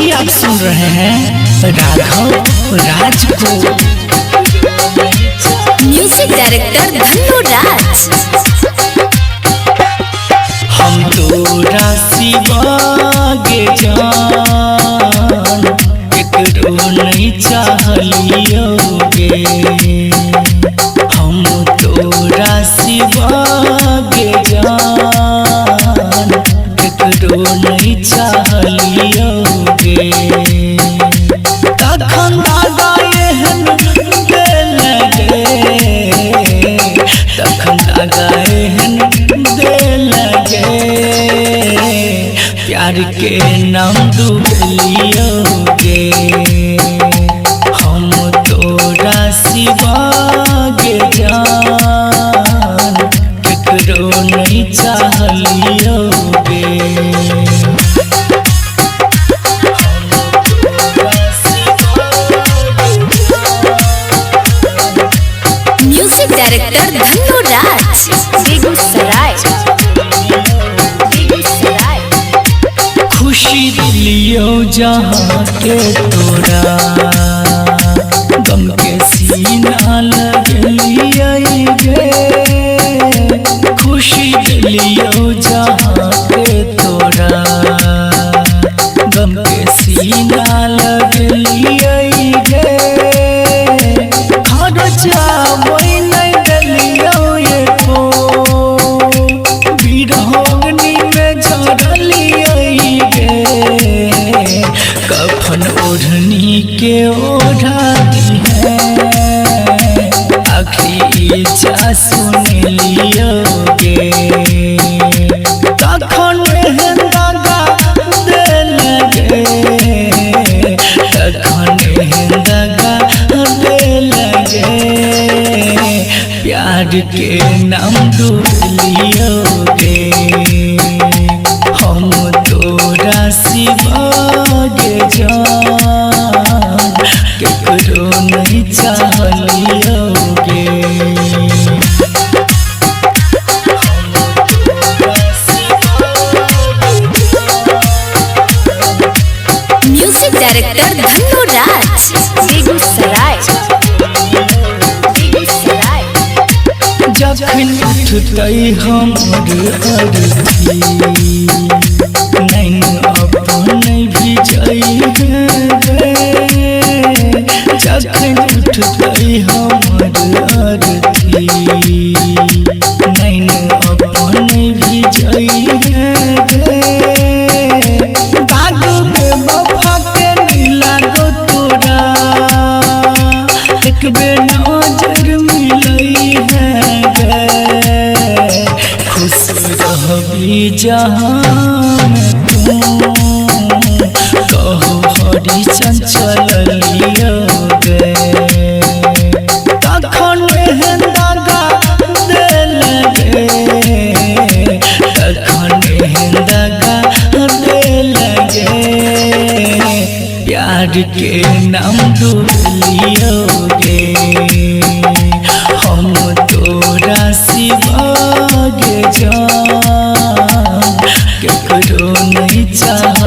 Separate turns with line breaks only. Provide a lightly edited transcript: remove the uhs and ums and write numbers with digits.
अभी आप सुन रहे हैं राघव राज को।
म्यूजिक डायरेक्टर धन्नो राज।
हम तोरा सिवागे जान एकरो नहीं चाहलियोगे। हम तोरा सिवागे जान एकरो नहीं चाहलियोगे। तखन दादा एहन दिल लगे, तखन दादा एहन दिल लगे। प्यार के नाम डूबलियोगे। हम तोरा सिवागे जान केकरो नहीं चाहलियोगे।
म्यूजिक डायरेक्टर धन्नो राज। बेगूसराय।
खुशी दिलियो जहाँ के तोरा, गम के सीना लगलिए गे। खुशी दिलियो जहाँ के तोरा, गम के सीना लगलिए गे। खर्चा वही नहीं डलियो ये को, बिरहोगनी में झरलिए गे। कफन ओढ़नी के ओढ़ा दी है, आखिरी इच्छा सुन लियोगे। तखन एहन दगा दिल लगे, तखन एहन दगा दिल लगे। प्यार के नाम डूबलियोगे। हम तोरा सिवागे जान केकरो नहीं चाहलियोगे।
म्यूजिक डायरेक्टर धन्नो राज। बेगूसराय।
जखन उठतै हमर अर्थी, नैन अपन भिजै गे। जखन उठतै हमर अर्थी, नैन अपन भिजै गे। दादू के बफा के नीला गो तोरा, एक बेर नजर मिलई है गे। खुश रहबी जहाँ में तुम, कहो हरी चंचल लियोगे। तखन एहन दगा दिल लगे, तखन एहन दगा दिल लगे। प्यार के नाम डूबलियोगे। हम तोरा सिवागे जान केकरो नहीं चाह